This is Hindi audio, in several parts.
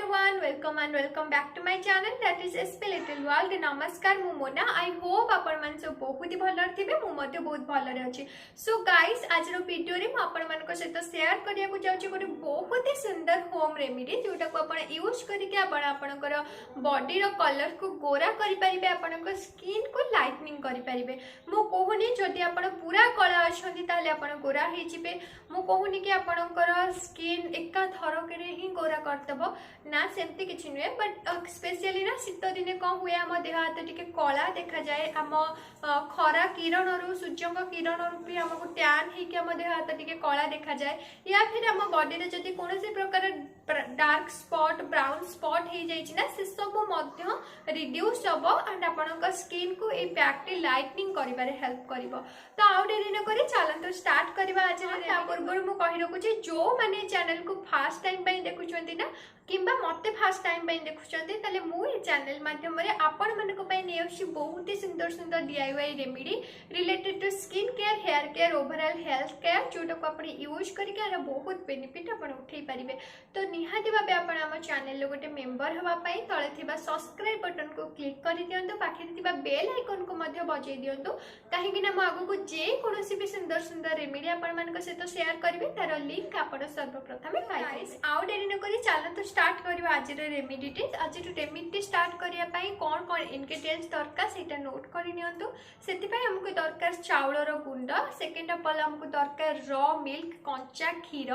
everyone, welcome and welcome back to my channel that is SP Little World. नमस्कार मु मोना आई होप आपण मन सब बहुत ही भल थिबे मु मध्ये बहुत भल अछि। सो गाइस आज रो वीडियो रे मु आपण मन को सहित शेयर करिया को जाउची गोटे बहुत ही सुंदर होम रेमेडी जोटा को आपण यूज करके आपण आपनकर बॉडी रो कलर को गोरा करि परिबे, आपनकर स्किन को लाइटनिंग करि परिबे। मु कहूनी जदि आपण पूरा कला अछंती ताले आपण गोरा हे जिबे। मु कहूनी कि आपनकर स्किन एका थरक रे ही गोरा करतबो ना, सेमती किछि नुए। बट स्पेशली ना शीत दिने कौन हुए आम देह हाथ टिके कला देखा जाए, आम खरा किरण रु सूर्य किरण रु भी आमको टैन होकर आम देह हाथ टिके कला देखा जाए, या फिर आम बॉडी रे जदि कोनोसी प्रकार डार्क स्पॉट ब्राउन स्पॉट हो जाइछि ना, से सब मध्य रिड्यूस हबो एंड आपनका स्किन को ए पैक टी लाइटनिंग करिबारे हेल्प करिवो। तो आउ डेरी न करी चलंतु स्टार्ट करबा। आज ता पूर्व मु कहि रखुछि जो माने चैनल को फर्स्ट टाइम पई देखुछंती ना किंबा मते फर्स्ट टाइम पई देखुछंती ताले मु ए चैनल माध्यम रे आपण मन को पई नेउछि बहुत ही सुंदर सुंदर DIY remedy related to skin care, hair care, overall health care जोटा को आपण यूज करके आरा बहुत बेनिफिट आपण उठै परिबे। तो निहाती भाबे आपण हम चैनल लो गोटे मेंबर हवा पई तळे थिबा सब्सक्राइब बटन को क्लिक करि दियंतु, पाखे थिबा बेल आइकन को मध्ये बजै दियंतु, काहे कि ना म आगु को जे कोनोसी भी सुंदर सुंदर रेमेडी आपण मन को सहित शेयर करबे तार लिंक आपण सर्वप्रथम पाइबे। आउ डेरी न करी चलंतु स्टार्ट करबा आज रेमेडी टी। आज रेमेडी स्टार्ट करिया पई कोन कोन इंग्रेडिएंट्स दरकार सेटा नोट करि नियंतु। सेति पई हमको दरकार चावल रो गुंड, सेकंड ऑफ ऑल हमको दरकार रॉ मिल्क कंचा क्षीर,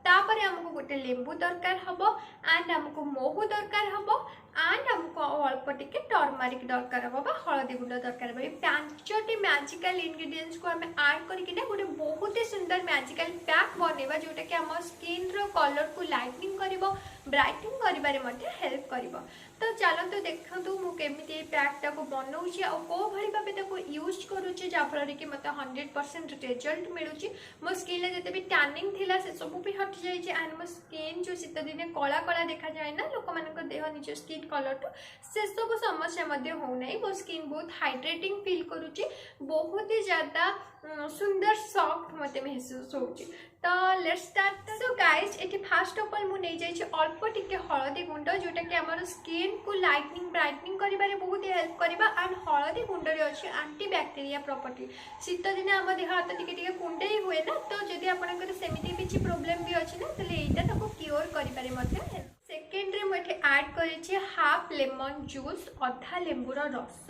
तापर हमको गोटे लेंबू दरकार हबो एंड हमको मोहू दरकार हबो एंड हमको अल्प टिके टर्मरिक दरकार हबो बा हळदी गुंड दरकार हबो। पांचटी मैजिकल इंग्रेडिएंट्स को हम ऐड करके ना गोटे बहुत ही सुंदर मैजिकल पैक बनेबा जोटा कि हम स्किन रो कलर को लाइटनिंग करिवो, ब्राइटनिंग करिबारे मध्ये हेल्प करिवो। तो चलंतु देखंतु मु केमिति ए पैक टा को बनौछि आ को भली भाबे ताको यूज करूछि जा फल रे कि मते 100% रिजल्ट मिलुछि। मो स्किन ले जते भी टैनिंग थिला से सब भी हट जाई छै एंड मो स्किन जो शीत दिने कला कला देखा जाय ना लोक मानक देह निज स्किन कलर टू से सब समस्या मध्ये हो नै। मो स्किन बहुत हाइड्रेटिंग फील करूछि, बहुत ही ज्यादा सुंदर सॉफ्ट मते महसूस होछि। तो लेट्स स्टार्ट। सो गाइस एठी फर्स्ट ऑफ ऑल मु नै जाय छै अल्प टिके हळदी गुंड जोटा कि हमर स्किन को लाइटनिंग ब्राइटनिंग करिबारे बहुत ही हेल्प करिबा एंड हळदी गुंड रे अछि एंटी बैक्टीरिया प्रॉपर्टी। शीत दिने हम देह हाथ टिके टिके कुंडई हुए ना, तो जदि आपनकर सेमिति किछि प्रॉब्लम भी अछि ना तले एटा ताको क्योर करिबारे मध्ये। सेकेंड रे मुझे ऐड करेछि हाफ लेमन जूस, अधा लेंबू रस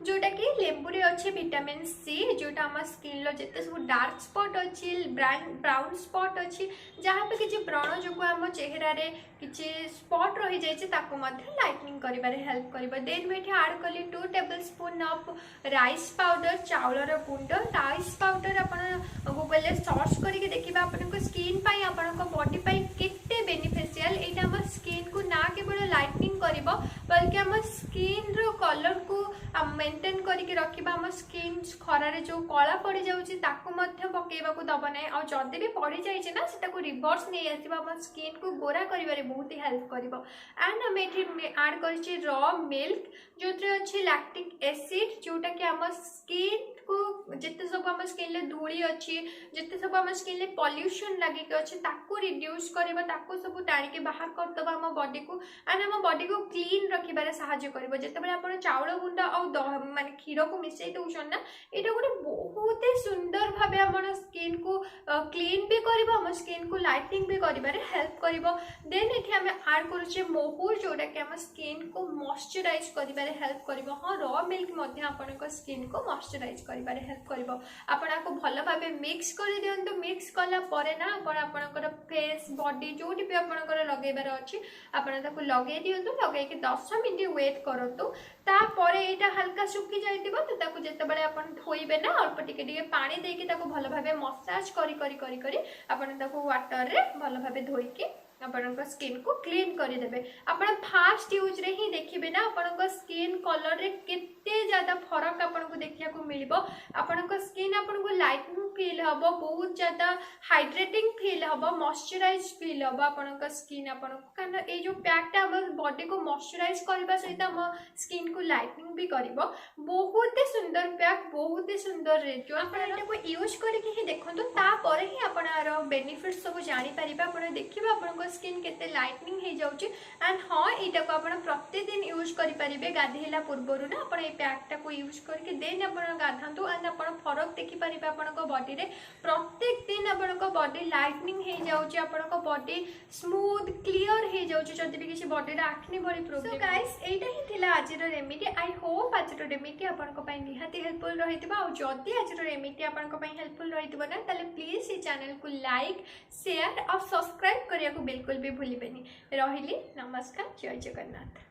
जोटा कि लेंबू रे अछि विटामिन सी जोटा हम स्किन लो जते सब डार्क स्पॉट अछि ब्राउन स्पॉट अछि जहाँ पे किछि व्रण जोगु हम चेहरा रे किछि स्पॉट रहि जाय छै ताको मध्ये लाइटनिंग करिबारे हेल्प करिबो। देन मैं ऐड कली 2 टेबलस्पून ऑफ राइस पाउडर, चावल रो गुंड। राइस पाउडर अपन गूगल रे सर्च करके देखिबा अपन को स्किन पई अपन को बॉडी पई केते बेनिफिशियल। एटा हम स्किन को ना केवल लाइटनिंग करिबो बल्कि हम स्किन रो कलर को मेंटेन करके रखिबा। हम स्किन खरा रे जो कला पड़ी जाउची ताको मध्य पकेबा को दबो नै, और जदि भी पड़ी जाय छै ना सेटा को रिवर्स नै आसीबा, हम स्किन को गोरा करिबारे बहुत ही हेल्प करिवो। एंड हम एठी ऐड करछि रॉ मिल्क जोत्रे अछि लैक्टिक एसिड जोटा कि हम स्किन को जिते सब हम स्किन ले धूली अछि, जिते सब हम स्किन ले पॉल्यूशन लागि के अछि ताको रिड्यूस करबा, ताको सब टाणी के बाहर कर दबा हम बॉडी को एंड हम बॉडी को क्लीन रखिबारे सहायता करबो। जते बेले आपण चावल गुंडा और माने क्षीर को मिसै दउछन ना, एटा गोटे बहुत ही सुंदर भाबे हमर स्किन को क्लीन भी करबो, हम स्किन को लाइटनिंग भी करिबारे हेल्प करबो। देन एठी हम ऐड करूचे मोहू जोटा कि हम स्किन को मॉइस्चराइज करिबारे हेल्प करबो। हां रॉ मिल्क मध्ये आपण को स्किन को मॉइस्चराइज करिबारे हेल्प करबो। आपण को भलो भाबे मिक्स कर दियंतु। मिक्स कला परे ना आपण फेस बॉडी जोटी भी आपण लगेबार अछि आपण ताको लगे दियंतु। लगे के 10 मिनिट वेट करंतु, तापर एटा हल्का सुखी जाइतिबो तो ताको जते बळे आपण धोइबे ना अल्प टिके टिके पानी देके ताको भलो भाबे मसाज करी करी करी करी आपण ताको वाटर रे भलो भाबे धोई के आपण स्किन को क्लीन कर देबे। आपण फास्ट यूज रे ही देखिबे ना आपण स्किन कलर रे केते ज्यादा फरक आपण को देखिया को मिलिबो। आपण स्किन आपण को लाइटनिंग फील हम बहुत ज्यादा हाइड्रेटिंग फील हम मॉइस्चराइज फील हम आपन स्किन आपन कारण ये जो पैकटा हम बॉडी को मॉइस्चराइज करने सहित आम स्किन को लाइटनिंग भी कर बहुत ही सुंदर पैक बहुत ही सुंदर रिजल्ट यूज करके ही देखो तापर ही आपणार बेनिफिट सब जानीपर आप देखिए आपन स्किन केते लाइटनिंग हो जाऊँगी एंड हाँ यहाँ को आप प्रतिदिन यूज करेंगे गाधेला पूर्वर ना आप पैकटा को यूज करके देन आप गाधातु एंड आप फरक देखिपारे आपण बॉडी रे प्रत्येक दिन आपण बॉडी लाइटनिंग हो जाऊँगी आपण बॉडी स्मूथ क्लीयर हो जाऊँगी जदि भी किसी बॉडी आखनी भली प्रोब्लेम गाइस एटा ही थिला आजर remedy I hope Azar remedy आपण निहाती हेल्पफुल रही जदि आजर रेमेडी आपण हेल्पफुल रही ना ताले प्लीज ये चैनल को लाइक शेयर और सब्सक्राइब करने को बिल्कुल भी भूलिबेनी रहिली नमस्कार जय जगन्नाथ।